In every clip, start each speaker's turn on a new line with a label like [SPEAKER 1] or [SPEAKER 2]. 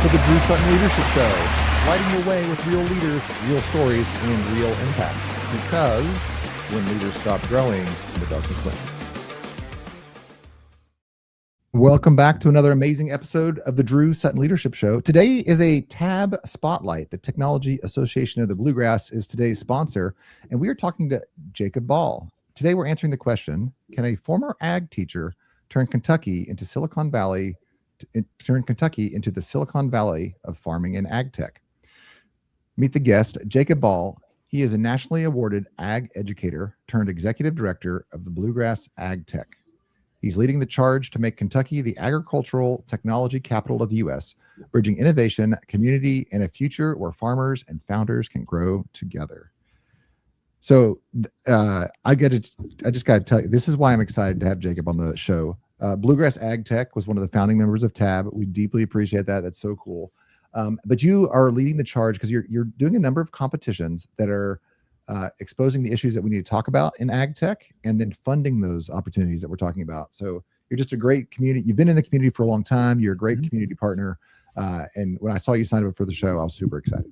[SPEAKER 1] to the Drew Sutton Leadership Show, lighting the way with real leaders, real stories, and real impacts. Because when leaders stop growing, the darkness wins. Welcome back to another amazing episode of the Drew Sutton Leadership Show. Today is a TAB Spotlight. The Technology Association of the Bluegrass is today's sponsor, and we are talking to Jacob Ball. Today we're answering the question, can a former ag teacher turn Kentucky into the Silicon Valley of farming and ag tech? Meet the guest, Jacob Ball. He is a nationally awarded ag educator turned executive director of the Bluegrass AgTech. He's leading the charge to make Kentucky the agricultural technology capital of the U.S., bridging innovation, community, and a future where farmers and founders can grow together. So I just got to tell you, this is why I'm excited to have Jacob on the show. Bluegrass AgTech was one of the founding members of TAB. We deeply appreciate that. That's so cool. But you are leading the charge because you're doing a number of competitions that are exposing the issues that we need to talk about in ag tech and then funding those opportunities that we're talking about. So you're just a great community. You've been in the community for a long time. You're a great community partner. And when I saw you sign up for the show, I was super excited.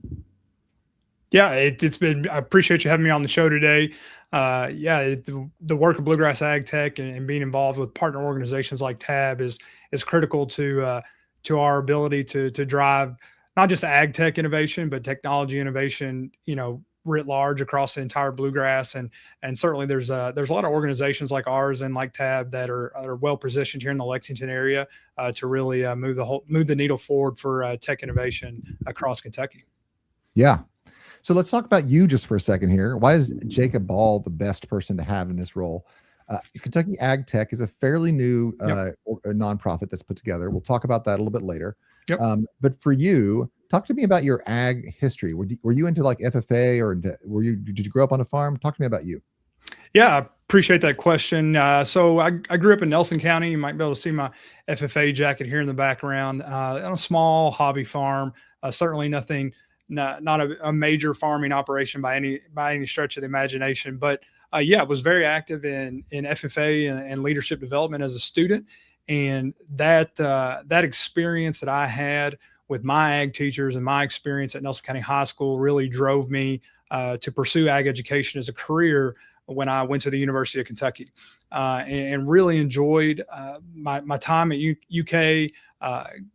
[SPEAKER 2] Yeah, it's been, I appreciate you having me on the show today. The work of Bluegrass AgTech and being involved with partner organizations like TAB is critical to our ability to drive not just ag tech innovation, but technology innovation, writ large across the entire bluegrass. And certainly there's a lot of organizations like ours and like TAB that are well positioned here in the Lexington area to really move the needle forward for tech innovation across Kentucky. Yeah.
[SPEAKER 1] So let's talk about you just for a second here. Why is Jacob Ball the best person to have in this role? Kentucky AgTech is a fairly new nonprofit that's put together. We'll talk about that a little bit later.
[SPEAKER 2] Yep.
[SPEAKER 1] But for you, talk to me about your ag history. Were you into like FFA or did you grow up on a farm? Talk to me about you.
[SPEAKER 2] Yeah, I appreciate that question. So I grew up in Nelson County. You might be able to see my FFA jacket here in the background. On a small hobby farm. Certainly nothing. Not a major farming operation by any stretch of the imagination, but I was very active in FFA and leadership development as a student, and that experience that I had with my ag teachers and my experience at Nelson County High School really drove me to pursue ag education as a career when I went to the University of Kentucky, and really enjoyed my time at UK.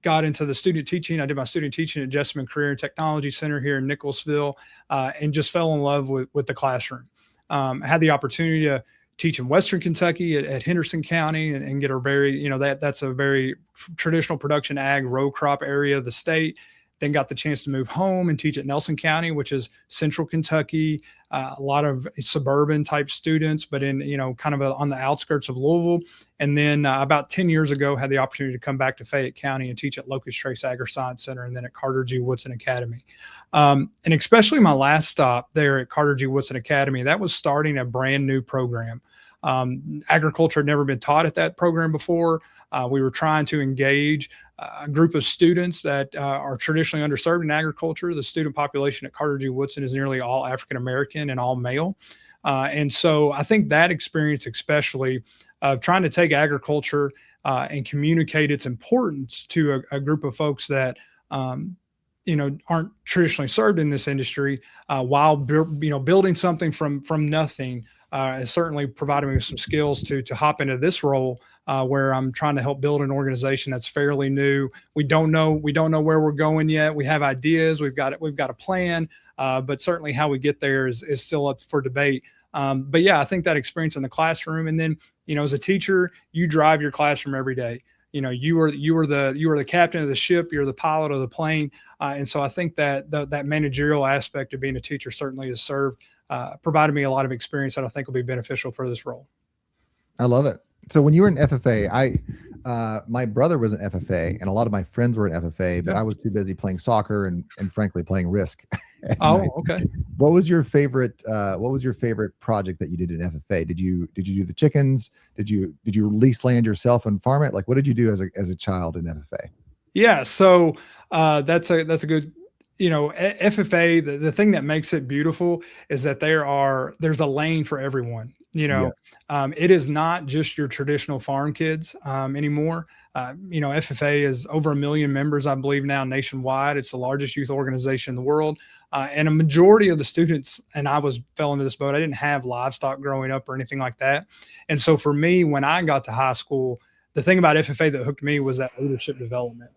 [SPEAKER 2] Got into the student teaching. I did my student teaching at Jessamine Career and Technology Center here in Nicholasville, and just fell in love with the classroom. I had the opportunity to teach in Western Kentucky at Henderson County and get a very, that's a very traditional production ag row crop area of the state. Then got the chance to move home and teach at Nelson County, which is central Kentucky, a lot of suburban type students, but in, kind of on the outskirts of Louisville. And then about 10 years ago, had the opportunity to come back to Fayette County and teach at Locust Trace Agri-Science Center and then at Carter G. Woodson Academy. And especially my last stop there at Carter G. Woodson Academy, that was starting a brand new program. Agriculture had never been taught at that program before. We were trying to engage a group of students that are traditionally underserved in agriculture. The student population at Carter G. Woodson is nearly all African-American and all male. And so I think that experience, especially of trying to take agriculture and communicate its importance to a group of folks that, aren't traditionally served in this industry, while building something from nothing, has certainly provided me with some skills to hop into this role, where I'm trying to help build an organization that's fairly new. We don't know where we're going yet. We have ideas. We've got a plan, but certainly how we get there is still up for debate. But yeah, I think that experience in the classroom, and then as a teacher, you drive your classroom every day. You are the captain of the ship. You're the pilot of the plane, and so I think that managerial aspect of being a teacher certainly has provided me a lot of experience that I think will be beneficial for this role.
[SPEAKER 1] I love it. So when you were in FFA, my brother was in FFA and a lot of my friends were in FFA, but I was too busy playing soccer and frankly playing Risk.
[SPEAKER 2] Oh, okay.
[SPEAKER 1] What was your favorite project that you did in FFA? Did you do the chickens? Did you lease land yourself and farm it? Like, what did you do as a child in FFA?
[SPEAKER 2] Yeah. So that's a good, FFA, the thing that makes it beautiful is that there's a lane for everyone.
[SPEAKER 1] Yeah.
[SPEAKER 2] It is not just your traditional farm kids anymore. FFA is over 1 million members, I believe, now nationwide. It's the largest youth organization in the world. And a majority of the students, and fell into this boat, I didn't have livestock growing up or anything like that. And so for me, when I got to high school, the thing about FFA that hooked me was that leadership development.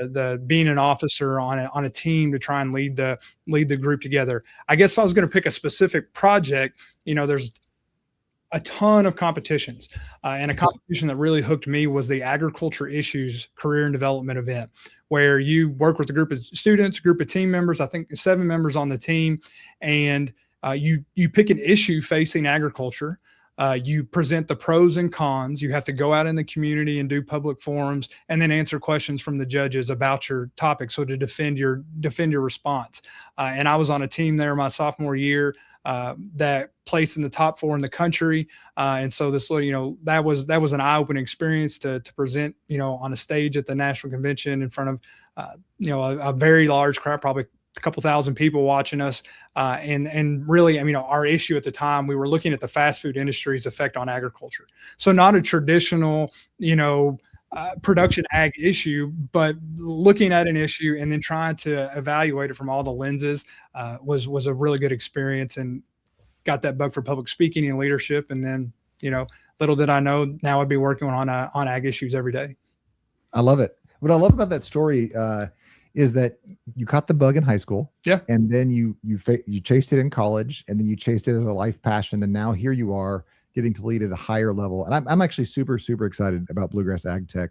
[SPEAKER 2] The being an officer on a team to try and lead the group together. I guess if I was going to pick a specific project, there's a ton of competitions, and a competition that really hooked me was the Agriculture Issues Career and Development event, where you work with a group of students, a group of team members, I think 7 members on the team, and you pick an issue facing agriculture. You present the pros and cons. You have to go out in the community and do public forums, and then answer questions from the judges about your topic. So to defend your response. And I was on a team there my sophomore year that placed in the top 4 in the country. And so this, that was an eye-opening experience to present, on a stage at the national convention in front of, a very large crowd, probably a couple thousand people watching us. And really, our issue at the time, we were looking at the fast food industry's effect on agriculture. So not a traditional, production ag issue, but looking at an issue and then trying to evaluate it from all the lenses was a really good experience, and got that bug for public speaking and leadership. And then, little did I know, now I'd be working on ag issues every day.
[SPEAKER 1] I love it. What I love about that story is that you caught the bug in high school.
[SPEAKER 2] Yeah.
[SPEAKER 1] And then you chased it in college, and then you chased it as a life passion. And now here you are getting to lead at a higher level. And I'm actually super, super excited about Bluegrass AgTech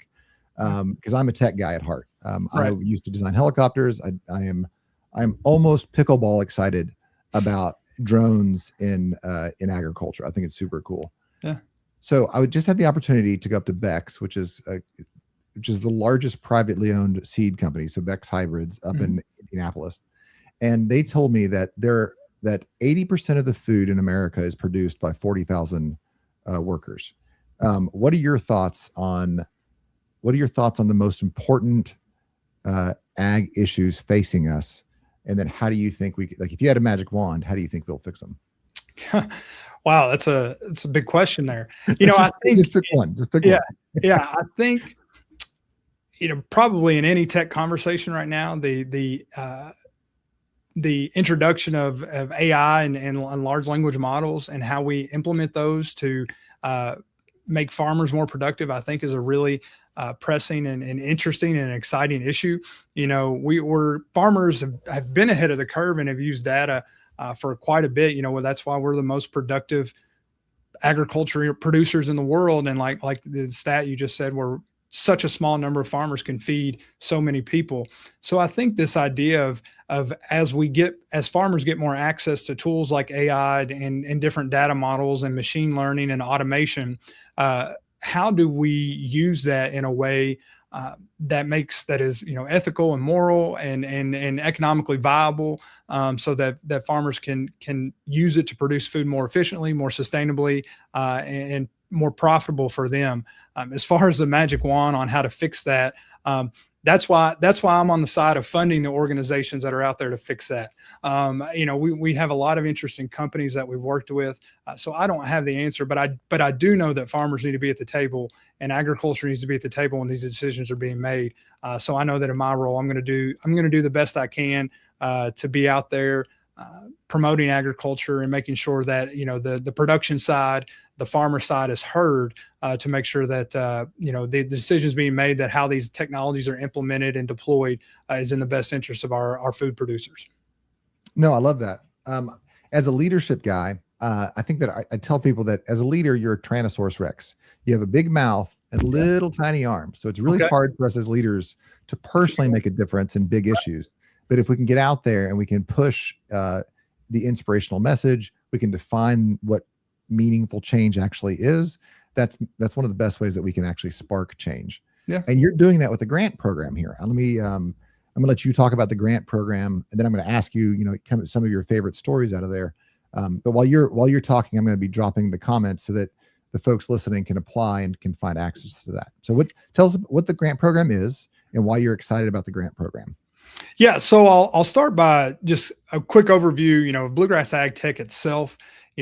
[SPEAKER 1] because I'm a tech guy at heart.
[SPEAKER 2] Right.
[SPEAKER 1] I used to design helicopters. I'm almost pickleball excited about drones in agriculture. I think it's super cool.
[SPEAKER 2] Yeah.
[SPEAKER 1] So I just had the opportunity to go up to Beck's, which is the largest privately owned seed company. So Beck's Hybrids up in Indianapolis. And they told me that 80% of the food in America is produced by 40,000 workers. What are your thoughts on the most important ag issues facing us? And then how do you think if you had a magic wand, how do you think we'll fix them?
[SPEAKER 2] Wow. That's a big question there. I think
[SPEAKER 1] just pick one.
[SPEAKER 2] one. Yeah. I think, probably in any tech conversation right now, the introduction of AI and large language models and how we implement those to make farmers more productive, I think is a really pressing and interesting and exciting issue. Farmers have been ahead of the curve and have used data for quite a bit. That's why we're the most productive agriculture producers in the world. And like the stat you just said, we're such a small number of farmers can feed so many people. So I think this idea of as farmers get more access to tools like AI and different data models and machine learning and automation, how do we use that in a way that is ethical and moral and economically viable, so that farmers can use it to produce food more efficiently, more sustainably, and more profitable for them. As far as the magic wand on how to fix that, that's why I'm on the side of funding the organizations that are out there to fix that. We have a lot of interesting companies that we've worked with, so I don't have the answer, but I do know that farmers need to be at the table and agriculture needs to be at the table when these decisions are being made. So I know that in my role, I'm going to do the best I can to be out there promoting agriculture and making sure that the production side, the farmer side is heard, to make sure that the decisions being made, that how these technologies are implemented and deployed is in the best interest of our food producers.
[SPEAKER 1] No, I love that. As a leadership guy, I think that I tell people that as a leader, you're a Tyrannosaurus Rex. You have a big mouth and little tiny arms. So it's really hard for us as leaders to personally make a difference in big issues. But if we can get out there and we can push the inspirational message, we can define what meaningful change actually is. That's one of the best ways that we can actually spark change.
[SPEAKER 2] Yeah.
[SPEAKER 1] And you're doing that with the grant program here. I'm going to let you talk about the grant program, and then I'm going to ask you, kind of some of your favorite stories out of there. But while you're talking, I'm going to be dropping the comments so that the folks listening can apply and can find access to that. So tell us what the grant program is and why you're excited about the grant program.
[SPEAKER 2] Yeah, so I'll start by just a quick overview, of Bluegrass AgTech itself.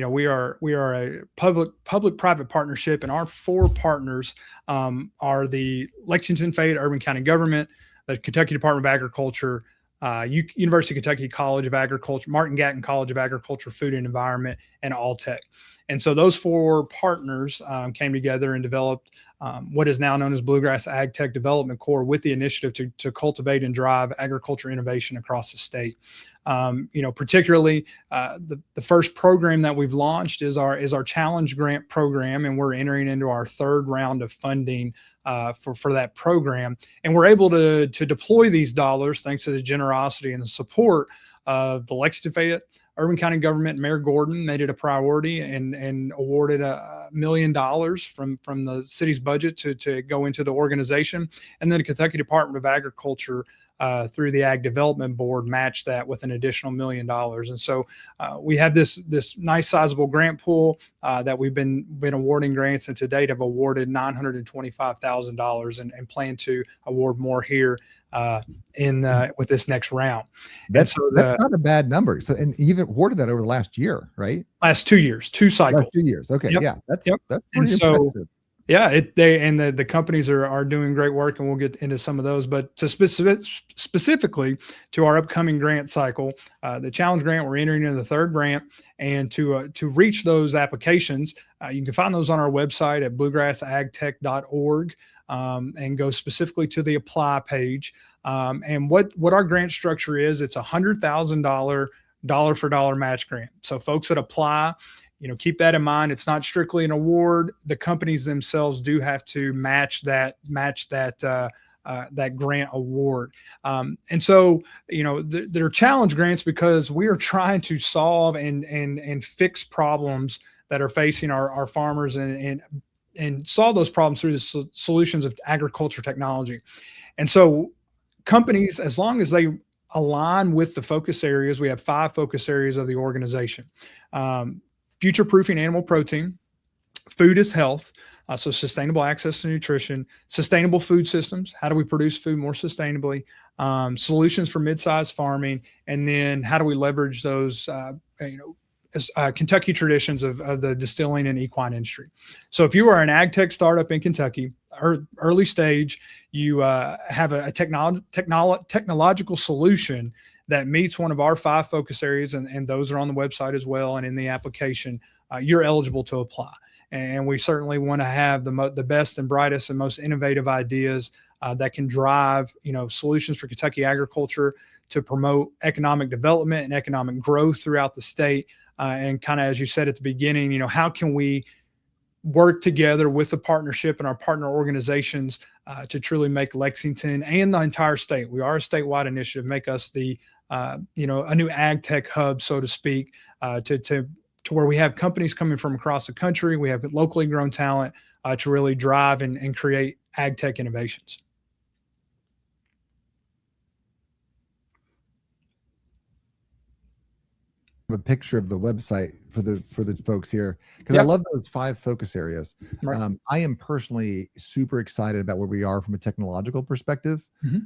[SPEAKER 2] we are a public-private partnership, and our 4 partners are the Lexington Fayette Urban County Government, the Kentucky Department of Agriculture, University of Kentucky College of Agriculture, Martin Gatton College of Agriculture, Food and Environment, and Alltech. And so those 4 partners came together and developed what is now known as Bluegrass AgTech Development Corp, with the initiative to cultivate and drive agriculture innovation across the state. Particularly the first program that we've launched is our Challenge Grant program, and we're entering into our 3rd round of funding for that program. And we're able to deploy these dollars thanks to the generosity and the support of the Lexington Fayette Urban County Government. Mayor Gordon made it a priority and awarded $1 million from the city's budget to go into the organization. And then the Kentucky Department of Agriculture through the Ag Development Board matched that with an additional $1 million. And so we have this nice sizable grant pool that we've been awarding grants, and to date have awarded $925,000 and plan to award more here with this next round.
[SPEAKER 1] That's not a bad number. So, and you've awarded that over the last year, right?
[SPEAKER 2] Last 2 years, 2 cycles.
[SPEAKER 1] Last 2 years. Okay.
[SPEAKER 2] Yep.
[SPEAKER 1] Yeah. That's pretty
[SPEAKER 2] impressive. Yeah,
[SPEAKER 1] impressive.
[SPEAKER 2] The companies are doing great work, and we'll get into some of those. But to specifically to our upcoming grant cycle, the Challenge Grant, we're entering into the 3rd grant, and to reach those applications, you can find those on our website at bluegrassagtech.org, and go specifically to the apply page. And what our grant structure is, it's $100,000 dollar for dollar match grant. So folks that apply, keep that in mind. It's not strictly an award. The companies themselves do have to match that grant award. And so, there are challenge grants because we are trying to solve and fix problems that are facing our farmers and solve those problems through the solutions of agriculture technology. And so companies, as long as they align with the focus areas, we have 5 focus areas of the organization. Future-proofing animal protein, food is health, so sustainable access to nutrition, sustainable food systems, how do we produce food more sustainably, solutions for mid-sized farming, and then how do we leverage those Kentucky traditions of the distilling and equine industry. So if you are an ag tech startup in Kentucky, early stage, you have a technological solution that meets one of our 5 focus areas, and those are on the website as well, and in the application, you're eligible to apply. And we certainly want to have the best and brightest and most innovative ideas that can drive, solutions for Kentucky agriculture to promote economic development and economic growth throughout the state. And kind of, as you said at the beginning, how can we work together with the partnership and our partner organizations to truly make Lexington and the entire state, we are a statewide initiative, make us a new ag tech hub, so to speak, to where we have companies coming from across the country. We have locally grown talent to really drive and create ag tech innovations.
[SPEAKER 1] A picture of the website for the folks here, because I love those 5 focus areas.
[SPEAKER 2] Right.
[SPEAKER 1] I am personally super excited about where we are from a technological perspective.
[SPEAKER 2] Mm-hmm.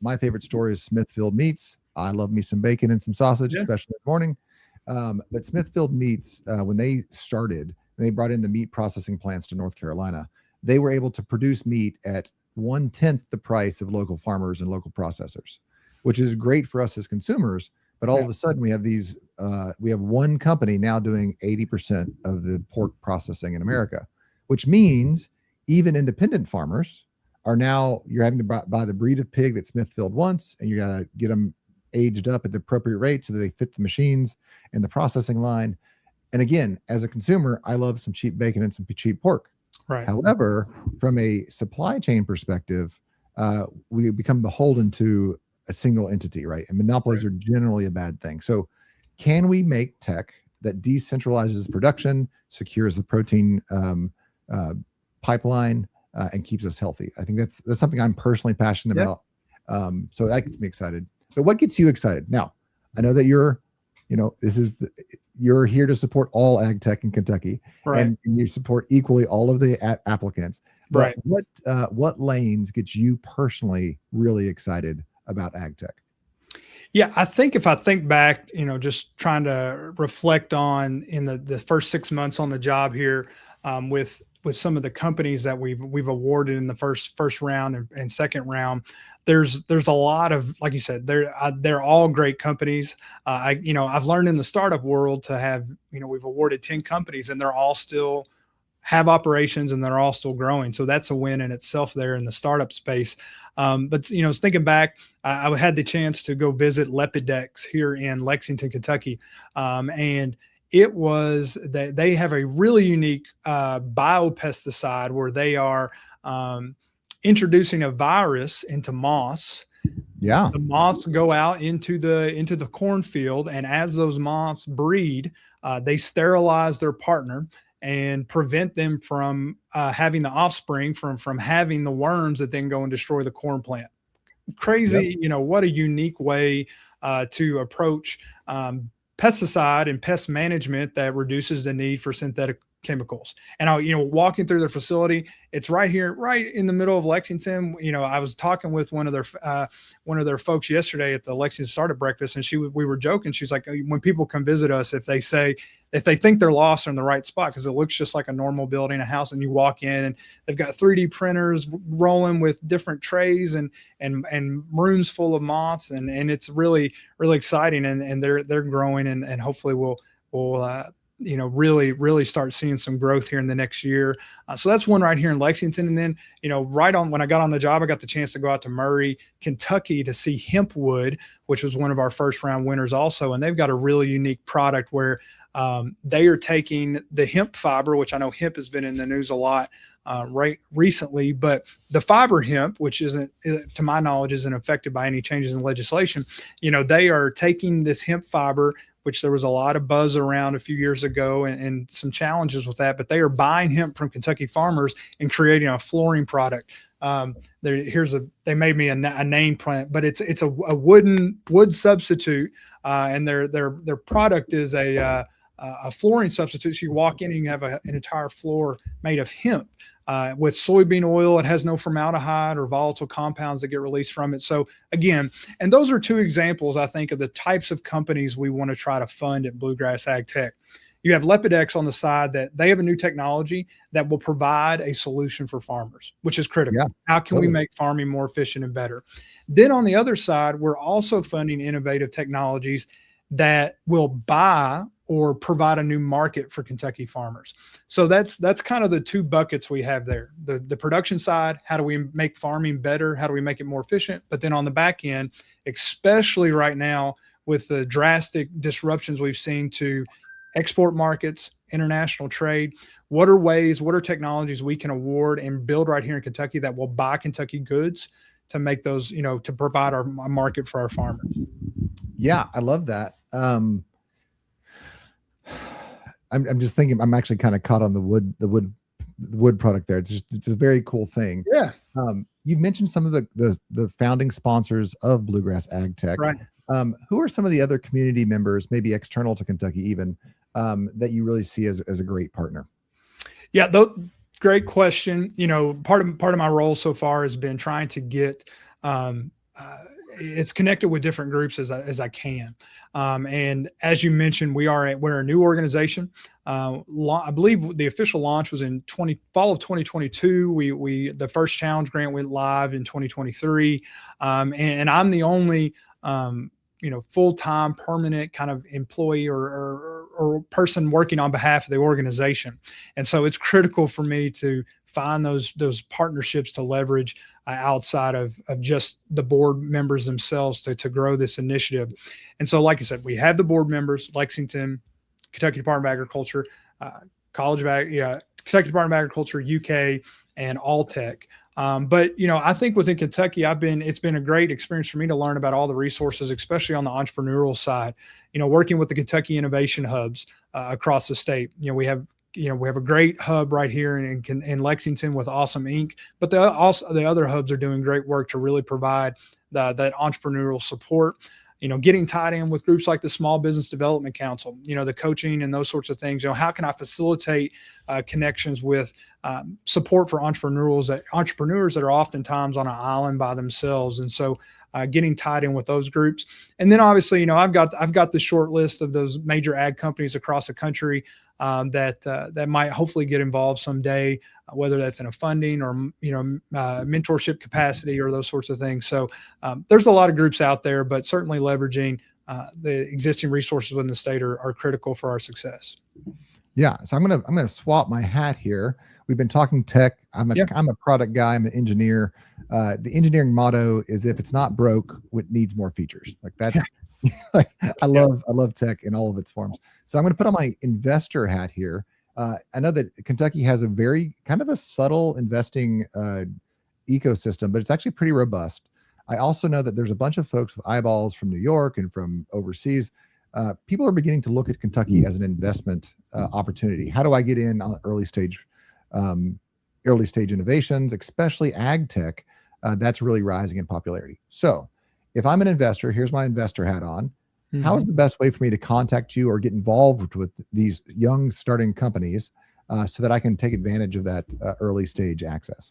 [SPEAKER 1] My favorite store is Smithfield Meats. I love me some bacon and some sausage, especially in the morning. But Smithfield Meats, when they started, they brought in the meat processing plants to North Carolina. They were able to produce meat at 1/10 the price of local farmers and local processors, which is great for us as consumers. But all of a sudden, we have one company now doing 80% of the pork processing in America, which means even independent farmers are now, you're having to buy the breed of pig that Smithfield wants, and you got to get them aged up at the appropriate rate so that they fit the machines and the processing line. And again, as a consumer, I love some cheap bacon and some cheap pork.
[SPEAKER 2] Right.
[SPEAKER 1] However, from a supply chain perspective, we become beholden to a single entity, right? And monopolies are generally a bad thing. So can we make tech that decentralizes production, secures the protein pipeline, and keeps us healthy? I think that's something I'm personally passionate about. So that gets me excited. But what gets you excited? Now, I know that you're here to support all ag tech in Kentucky, and you support equally all of the applicants. But what lanes get you personally really excited about ag tech?
[SPEAKER 2] Yeah, I think if I think back, just trying to reflect on in the first 6 months on the job here, with some of the companies that we've awarded in the first round and second round, there's a lot of, like you said, they're all great companies. I've learned in the startup world to have, we've awarded 10 companies and they're all still have operations and they're all still growing. So that's a win in itself there in the startup space. But thinking back, I had the chance to go visit Lepidex here in Lexington, Kentucky, and it was that they have a really unique biopesticide where they are introducing a virus into moss.
[SPEAKER 1] Yeah.
[SPEAKER 2] The moths go out into the cornfield, and as those moths breed, they sterilize their partner and prevent them from having the offspring from having the worms that then go and destroy the corn plant. Crazy,
[SPEAKER 1] Yep.
[SPEAKER 2] what a unique way to approach pesticide and pest management that reduces the need for synthetic chemicals. And walking through their facility, it's right here, right in the middle of Lexington. I was talking with one of their folks yesterday at the Lexington Startup Breakfast, and we were joking. She's like, when people come visit us, if they think they're lost, they're in the right spot, because it looks just like a normal building, a house, and you walk in and they've got 3D printers rolling with different trays and rooms full of moths, and it's really, really exciting, and they're growing, and hopefully we'll really start seeing some growth here in the next year. So that's one right here in Lexington. And then, right on when I got on the job, I got the chance to go out to Murray, Kentucky to see Hempwood, which was one of our first round winners also. And they've got a really unique product where they are taking the hemp fiber, which I know hemp has been in the news a lot right recently, but the fiber hemp, which to my knowledge, isn't affected by any changes in legislation. They are taking this hemp fiber, which there was a lot of buzz around a few years ago and some challenges with that, but they are buying hemp from Kentucky farmers and creating a flooring product. They made me a name print, but it's a wood substitute, and their product is a flooring substitute. So you walk in and you have an entire floor made of hemp with soybean oil. It has no formaldehyde or volatile compounds that get released from it. So again, and those are two examples, I think, of the types of companies we want to try to fund at Bluegrass AgTech. You have Lepidex on the side, that they have a new technology that will provide a solution for farmers, which is critical.
[SPEAKER 1] Yeah,
[SPEAKER 2] how can we make farming more efficient and better? Then on the other side, we're also funding innovative technologies that will buy or provide a new market for Kentucky farmers. So that's kind of the two buckets we have there. The production side, how do we make farming better? How do we make it more efficient? But then on the back end, especially right now with the drastic disruptions we've seen to export markets, international trade, what are technologies we can award and build right here in Kentucky that will buy Kentucky goods to make those, to provide our market for our farmers?
[SPEAKER 1] Yeah, I love that. I'm just thinking, I'm actually kind of caught on the wood product there. It's a very cool thing.
[SPEAKER 2] Yeah.
[SPEAKER 1] You've mentioned some of the founding sponsors of Bluegrass AgTech.
[SPEAKER 2] Right.
[SPEAKER 1] Who are some of the other community members, maybe external to Kentucky even, that you really see as a great partner?
[SPEAKER 2] Yeah, great question. Part of my role so far has been trying to get it's connected with different groups as I can. And as you mentioned, we're a new organization. I believe the official launch was in fall of 2022. The first challenge grant went live in 2023. And I'm the only, full-time permanent kind of employee or person working on behalf of the organization. And so it's critical for me to find those partnerships to leverage outside of just the board members themselves to grow this initiative. And so, like I said, we have the board members: Lexington, Kentucky Department of Agriculture, Kentucky Department of Agriculture, UK, and Alltech. But I think within Kentucky, it's been a great experience for me to learn about all the resources, especially on the entrepreneurial side. Working with the Kentucky Innovation Hubs across the state. We have a great hub right here in Lexington with Awesome Inc. But the other hubs are doing great work to really provide that entrepreneurial support. Getting tied in with groups like the Small Business Development Council, the coaching and those sorts of things. How can I facilitate connections with support for entrepreneurs that are oftentimes on an island by themselves. And so getting tied in with those groups. And then obviously, I've got the short list of those major ag companies across the country that might hopefully get involved someday, whether that's in a funding or, mentorship capacity or those sorts of things. So there's a lot of groups out there, but certainly leveraging the existing resources within the state are critical for our success.
[SPEAKER 1] Yeah. So I'm gonna swap my hat here. We've been talking tech. I'm a product guy. I'm an engineer. The engineering motto is, if it's not broke, it needs more features. Like that's like, I love tech in all of its forms. So I'm going to put on my investor hat here. I know that Kentucky has a very kind of a subtle investing ecosystem, but it's actually pretty robust. I also know that there's a bunch of folks with eyeballs from New York and from overseas. People are beginning to look at Kentucky as an investment opportunity. How do I get in on early stage innovations, especially ag tech? That's really rising in popularity. So if I'm an investor, here's my investor hat on. Mm-hmm. How is the best way for me to contact you or get involved with these young starting companies so that I can take advantage of that early stage access?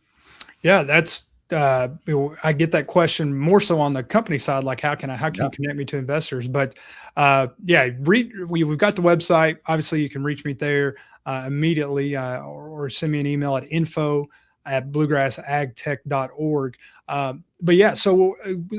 [SPEAKER 2] Yeah, that's I get that question more so on the company side, like how can you connect me to investors? But we've got the website. Obviously, you can reach me there immediately or send me an email at info@bluegrassagtech.org. But yeah, so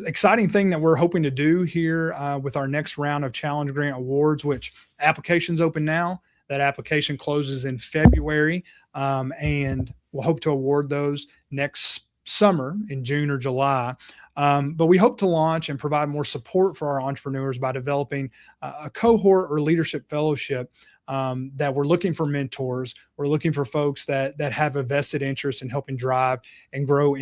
[SPEAKER 2] exciting thing that we're hoping to do here with our next round of Challenge Grant Awards, which applications open now. That application closes in February, and we'll hope to award those next summer in June or July. But we hope to launch and provide more support for our entrepreneurs by developing a cohort or leadership fellowship that we're looking for mentors. We're looking for folks that have a vested interest in helping drive and grow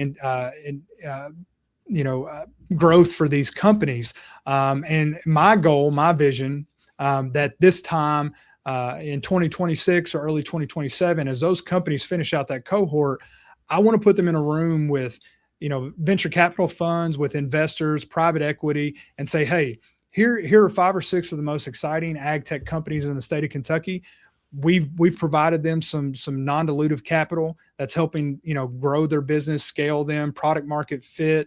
[SPEAKER 2] growth for these companies. And my goal, my vision, that this time in 2026 or early 2027, as those companies finish out that cohort, I want to put them in a room with, venture capital funds, with investors, private equity, and say, hey, here are 5 or 6 of the most exciting ag tech companies in the state of Kentucky. We've provided them some non-dilutive capital that's helping, grow their business, scale them, product market fit,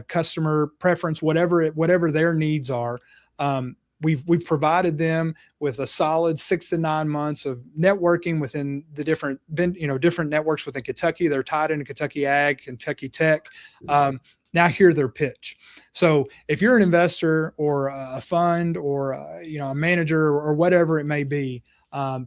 [SPEAKER 2] customer preference, whatever their needs are. We've provided them with a solid 6 to 9 months of networking within the different networks within Kentucky. They're tied into Kentucky Ag, Kentucky Tech. Now hear their pitch. So if you're an investor or a fund or a manager or whatever it may be,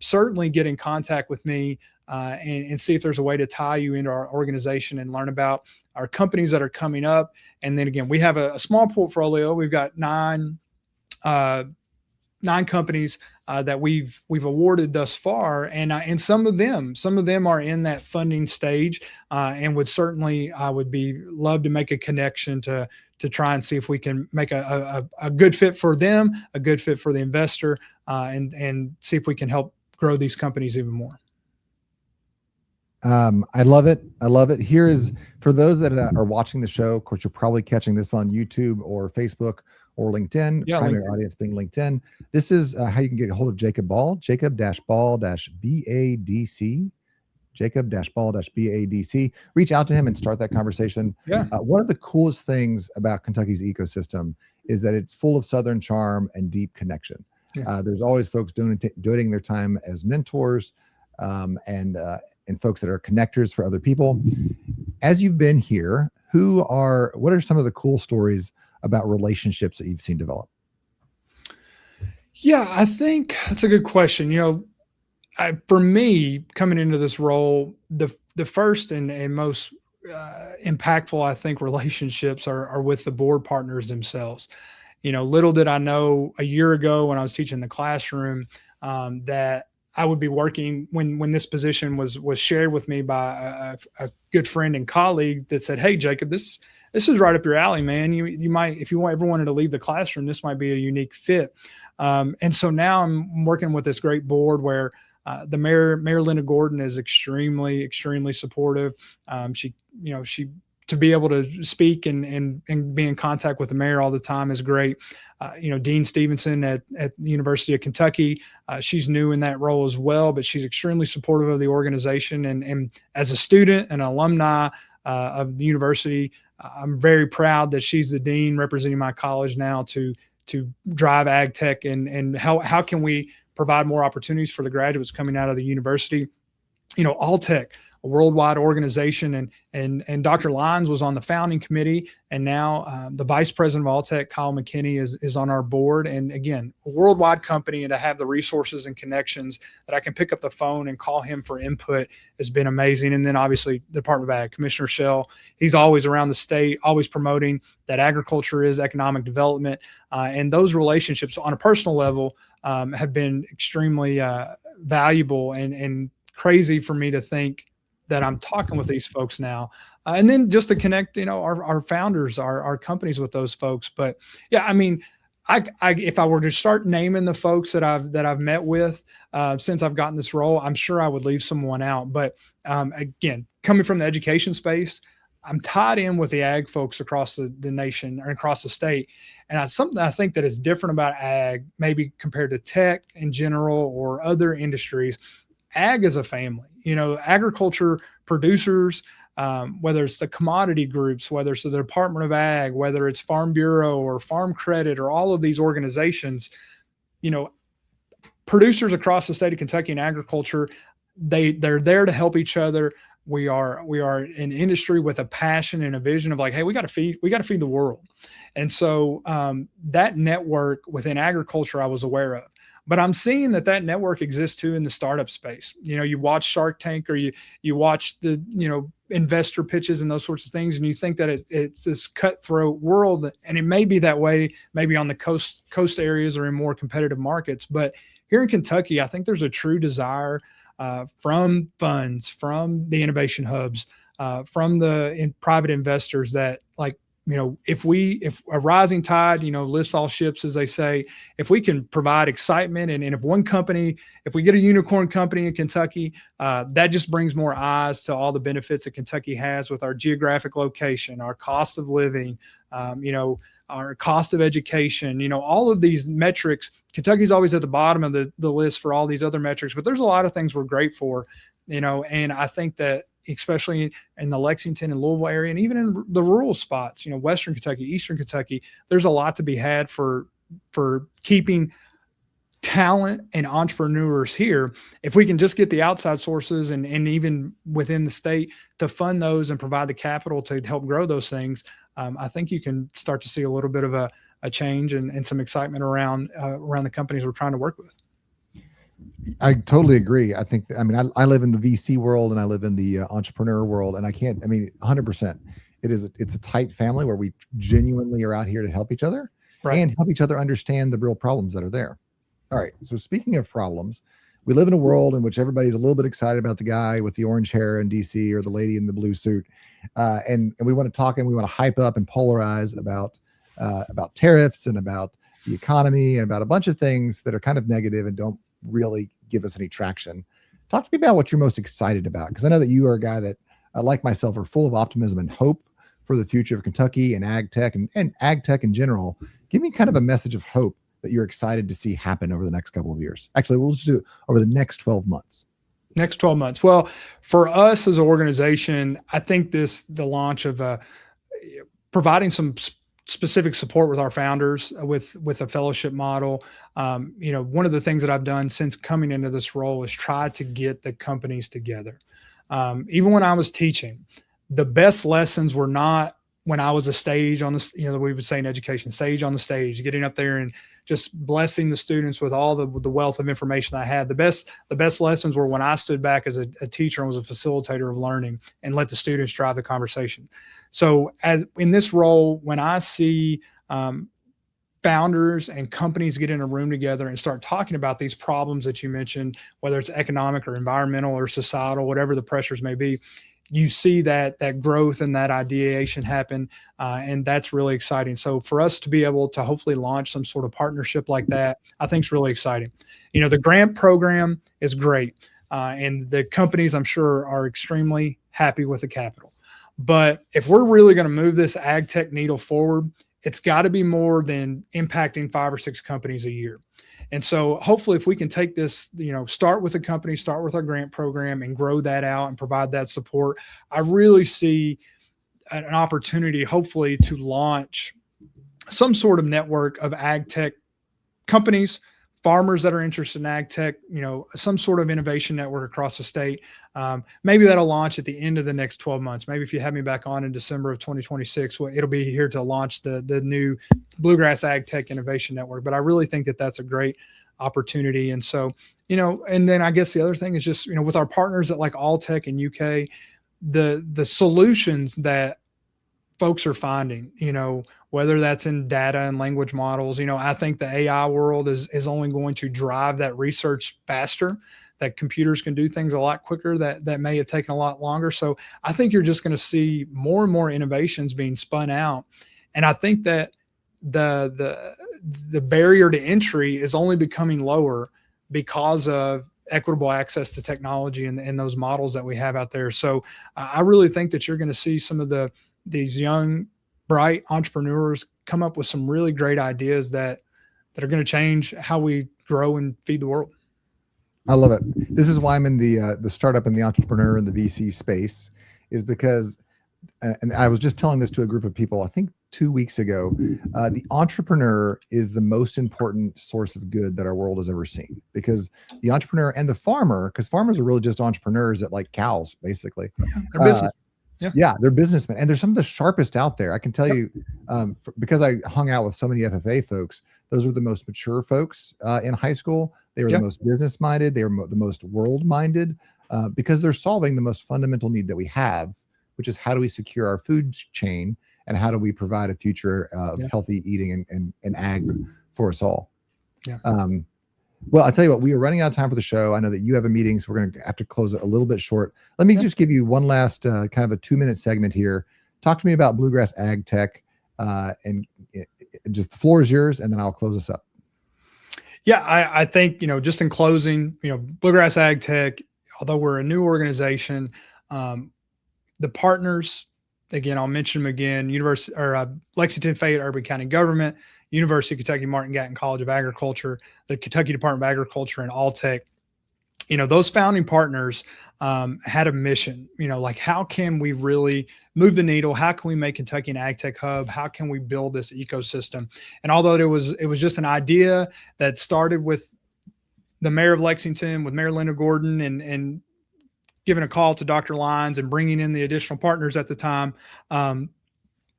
[SPEAKER 2] certainly get in contact with me and see if there's a way to tie you into our organization and learn about our companies that are coming up. And then again, we have a small portfolio. We've got 9 companies that we've awarded thus far, and some of them are in that funding stage, and I would love to make a connection to try and see if we can make a good fit for them, a good fit for the investor, and see if we can help grow these companies even more.
[SPEAKER 1] I love it. Here is, for those that are watching the show, of course, you're probably catching this on YouTube or Facebook or LinkedIn, primary audience being LinkedIn. This is how you can get a hold of Jacob Ball, Jacob-Ball-BADC, Jacob-Ball-BADC. Reach out to him and start that conversation.
[SPEAKER 2] Yeah.
[SPEAKER 1] One of the coolest things about Kentucky's ecosystem is that it's full of Southern charm and deep connection. Yeah. There's always folks donating their time as mentors and folks that are connectors for other people. As you've been here, what are some of the cool stories about relationships that you've seen develop?
[SPEAKER 2] Yeah, I think that's a good question. For me, coming into this role, the first and most impactful, I think, relationships are with the board partners themselves. Little did I know a year ago when I was teaching the classroom that I would be working when this position was shared with me by a good friend and colleague that said, "Hey, Jacob, this is right up your alley, man. You might, if you ever wanted to leave the classroom, this might be a unique fit." And so now I'm working with this great board where the Mayor Linda Gordon is extremely, extremely supportive. She to be able to speak and be in contact with the mayor all the time is great. Dean Stevenson at the University of Kentucky, she's new in that role as well, but she's extremely supportive of the organization. And as a student and alumni of the university, I'm very proud that she's the dean representing my college now to drive ag tech and how can we provide more opportunities for the graduates coming out of the university. AllTech, a worldwide organization, and Dr. Lyons was on the founding committee, and now the vice president of AllTech, Kyle McKinney, is on our board. And again, a worldwide company, and to have the resources and connections that I can pick up the phone and call him for input has been amazing. And then obviously the Department of Ag, Commissioner Shell, he's always around the state, always promoting that agriculture is economic development, and those relationships on a personal level have been extremely valuable and crazy for me to think that I'm talking with these folks now. And then just to connect, our founders, our companies with those folks. But yeah, I mean, I if I were to start naming the folks that I've met with since I've gotten this role, I'm sure I would leave someone out. But again, coming from the education space, I'm tied in with the ag folks across the nation or across the state. And something I think that is different about ag, maybe compared to tech in general or other industries. Ag is a family, agriculture producers, whether it's the commodity groups, whether it's the Department of Ag, whether it's Farm Bureau or Farm Credit or all of these organizations, producers across the state of Kentucky in agriculture, they're there to help each other. We are an industry with a passion and a vision of like, hey, we got to feed the world. And so that network within agriculture I was aware of. But I'm seeing that network exists too in the startup space. You watch Shark Tank or you watch the, investor pitches and those sorts of things, and you think that it's this cutthroat world, and it may be that way, maybe on the coast areas or in more competitive markets. But here in Kentucky, I think there's a true desire from funds, from the innovation hubs, from the private investors that like, if a rising tide, lifts all ships, as they say, if we can provide excitement and if we get a unicorn company in Kentucky, that just brings more eyes to all the benefits that Kentucky has with our geographic location, our cost of living, our cost of education, all of these metrics. Kentucky's always at the bottom of the list for all these other metrics, but there's a lot of things we're great for, and I think that especially in the Lexington and Louisville area, and even in the rural spots, Western Kentucky, Eastern Kentucky, there's a lot to be had for keeping talent and entrepreneurs here. If we can just get the outside sources and even within the state to fund those and provide the capital to help grow those things, I think you can start to see a little bit of a change and some excitement around the companies we're trying to work with.
[SPEAKER 1] I totally agree. I live in the VC world and I live in the entrepreneur world, and 100%. It's a tight family where we genuinely are out here to help each other, right, and help each other understand the real problems that are there. All right. So speaking of problems, we live in a world in which everybody's a little bit excited about the guy with the orange hair in DC or the lady in the blue suit. And we want to talk and we want to hype up and polarize about tariffs and about the economy and about a bunch of things that are kind of negative and don't really give us any traction. Talk to me about what you're most excited about, because I know that you are a guy that, like myself, are full of optimism and hope for the future of Kentucky and ag tech and ag tech in general. Give me kind of a message of hope that you're excited to see happen over the next couple of years. Actually, we'll just do it over the next 12 months.
[SPEAKER 2] Next 12 months. Well, for us as an organization, I think the launch of providing some specific support with our founders with a fellowship model. One of the things that I've done since coming into this role is try to get the companies together. Even when I was teaching, the best lessons were not when I was a stage on the, we would say in education, sage on the stage, getting up there and just blessing the students with all the wealth of information I had. The best lessons were when I stood back as a teacher and was a facilitator of learning and let the students drive the conversation. So as in this role, when I see founders and companies get in a room together and start talking about these problems that you mentioned, whether it's economic or environmental or societal, whatever the pressures may be, you see that growth and that ideation happen. And that's really exciting. So for us to be able to hopefully launch some sort of partnership like that, I think is really exciting. The grant program is great. And the companies, I'm sure, are extremely happy with the capital. But if we're really going to move this ag tech needle forward, it's got to be more than impacting 5 or 6 companies a year. And so hopefully if we can take this, start with a company, start with our grant program and grow that out and provide that support, I really see an opportunity, hopefully, to launch some sort of network of ag tech companies, farmers that are interested in ag tech, some sort of innovation network across the state. Maybe that'll launch at the end of the next 12 months. Maybe if you have me back on in December of 2026, it'll be here to launch the new Bluegrass AgTech Innovation Network. But I really think that that's a great opportunity. And so, and then I guess the other thing is just, with our partners at like Alltech and UK, the solutions that folks are finding, whether that's in data and language models, I think the AI world is only going to drive that research faster, that computers can do things a lot quicker that may have taken a lot longer. So I think you're just going to see more and more innovations being spun out. And I think that the barrier to entry is only becoming lower because of equitable access to technology and those models that we have out there. So I really think that you're going to see some of these young, bright entrepreneurs come up with some really great ideas that are going to change how we grow and feed the world.
[SPEAKER 1] I love it. This is why I'm in the startup and the entrepreneur and the VC space, is because, and I was just telling this to a group of people, I think 2 weeks ago, the entrepreneur is the most important source of good that our world has ever seen, because the entrepreneur and the farmer, because farmers are really just entrepreneurs that like cows, basically.
[SPEAKER 2] Yeah, they're business.
[SPEAKER 1] Yeah, they're businessmen, and they're some of the sharpest out there. I can tell you, because I hung out with so many FFA folks, those were the most mature folks in high school. They were the most business-minded. They were the most world-minded, because they're solving the most fundamental need that we have, which is how do we secure our food chain and how do we provide a future of healthy eating and ag for us all.
[SPEAKER 2] Yeah.
[SPEAKER 1] Well, I'll tell you what, we are running out of time for the show. I know that you have a meeting, so we're going to have to close it a little bit short. Let me just give you one last kind of a 2-minute segment here. Talk to me about Bluegrass AgTech, and just the floor is yours, and then I'll close this up.
[SPEAKER 2] Yeah, I think, just in closing, Bluegrass AgTech, although we're a new organization, the partners, again, I'll mention them again, Lexington Fayette Urban County Government, University of Kentucky Martin Gatton College of Agriculture, the Kentucky Department of Agriculture, and Alltech. Those founding partners had a mission, like how can we really move the needle? How can we make Kentucky an ag tech hub? How can we build this ecosystem? And although it was just an idea that started with the mayor of Lexington, with Mayor Linda Gordon, and giving a call to Dr. Lyons and bringing in the additional partners at the time,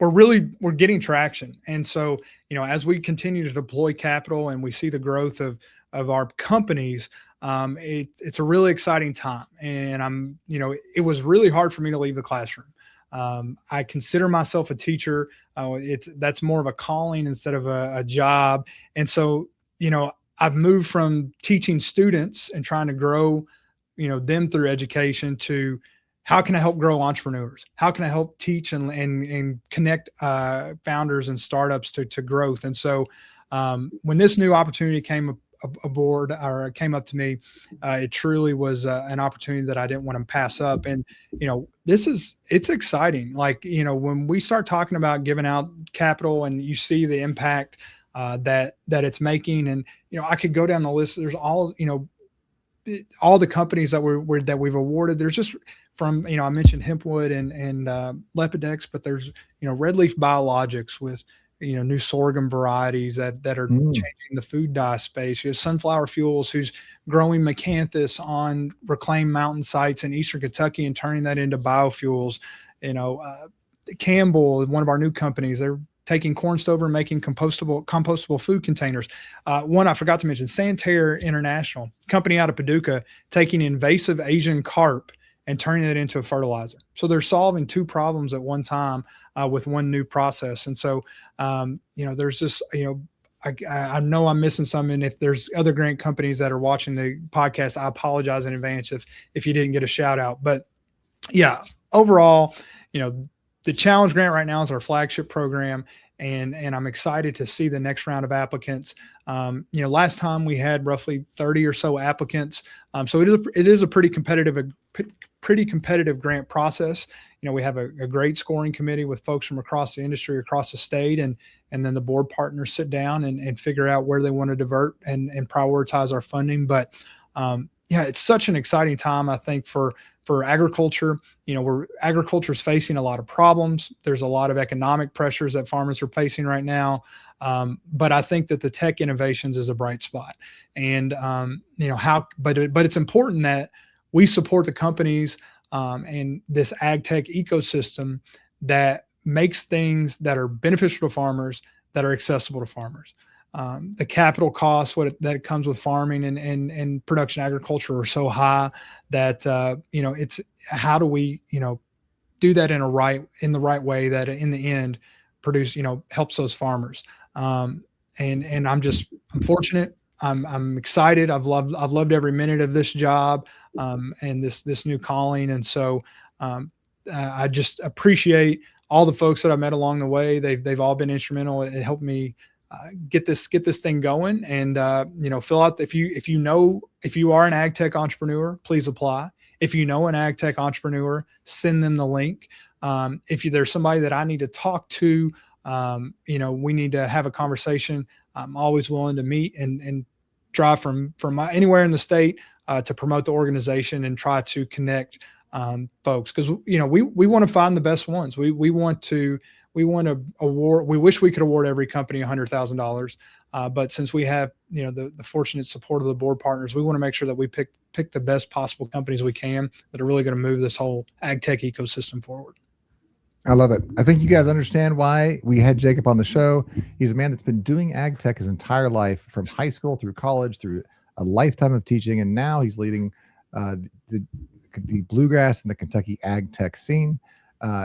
[SPEAKER 2] we're getting traction. And so, as we continue to deploy capital and we see the growth of our companies, it's a really exciting time. And it was really hard for me to leave the classroom. I consider myself a teacher. That's more of a calling instead of a job. And so, I've moved from teaching students and trying to grow, them through education, to how can I help grow entrepreneurs? How can I help teach and connect founders and startups to growth? And so when this new opportunity came aboard or came up to me, it truly was an opportunity that I didn't want to pass up. And, it's exciting. Like, when we start talking about giving out capital and you see the impact that it's making, and, I could go down the list. There's all the companies that we've awarded. There's just from, I mentioned Hempwood and Lepidex, but there's, Red Leaf Biologics with, new sorghum varieties that are changing the food dye space. You have Sunflower Fuels, who's growing Macanthus on reclaimed mountain sites in Eastern Kentucky and turning that into biofuels. Campbell, one of our new companies, they're taking corn stover and making compostable food containers. One I forgot to mention, Santerre International, company out of Paducah, taking invasive Asian carp and turning it into a fertilizer. So they're solving 2 problems at one time with one new process. And so, there's just, I know I'm missing some. And if there's other grant companies that are watching the podcast, I apologize in advance if you didn't get a shout out. But yeah, overall, the challenge grant right now is our flagship program. And I'm excited to see the next round of applicants. Last time we had roughly 30 or so applicants. So it is a pretty competitive pretty competitive grant process. We have a great scoring committee with folks from across the industry, across the state, and then the board partners sit down and figure out where they want to divert and prioritize our funding. But yeah, it's such an exciting time, I think, for agriculture. Where agriculture is facing a lot of problems. There's a lot of economic pressures that farmers are facing right now. But I think that the tech innovations is a bright spot. And but it's important that we support the companies and this ag tech ecosystem that makes things that are beneficial to farmers, that are accessible to farmers. The capital costs that comes with farming and production agriculture are so high that it's how do we do that in the right way that in the end helps those farmers. And I'm fortunate. I'm excited. I've loved every minute of this job and this new calling. And so I just appreciate all the folks that I met along the way. They've all been instrumental. It helped me get this thing going. And fill out if you are an ag tech entrepreneur, please apply. If you know an ag tech entrepreneur, send them the link. If there's somebody that I need to talk to, we need to have a conversation. I'm always willing to meet and drive from anywhere in the state to promote the organization and try to connect folks, because we want to find the best ones. We want to award. We wish we could award every company $100,000, but since we have the fortunate support of the board partners, we want to make sure that we pick the best possible companies we can that are really going to move this whole ag tech ecosystem forward.
[SPEAKER 1] I love it. I think you guys understand why we had Jacob on the show. He's a man that's been doing ag tech his entire life, from high school through college, through a lifetime of teaching, and now he's leading the bluegrass and the Kentucky ag tech scene.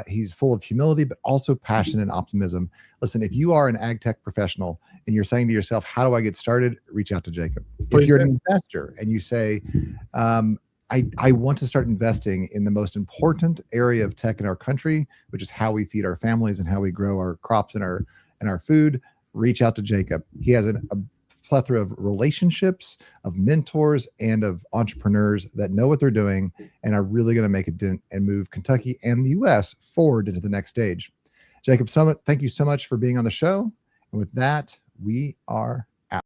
[SPEAKER 1] He's full of humility, but also passion and optimism. Listen, if you are an ag tech professional and you're saying to yourself, how do I get started? Reach out to Jacob. If you're an investor and you say, I want to start investing in the most important area of tech in our country, which is how we feed our families and how we grow our crops and our food, reach out to Jacob. He has a plethora of relationships, of mentors, and of entrepreneurs that know what they're doing and are really going to make a dent and move Kentucky and the U.S. forward into the next stage. Jacob, thank you so much for being on the show. And with that, we are out.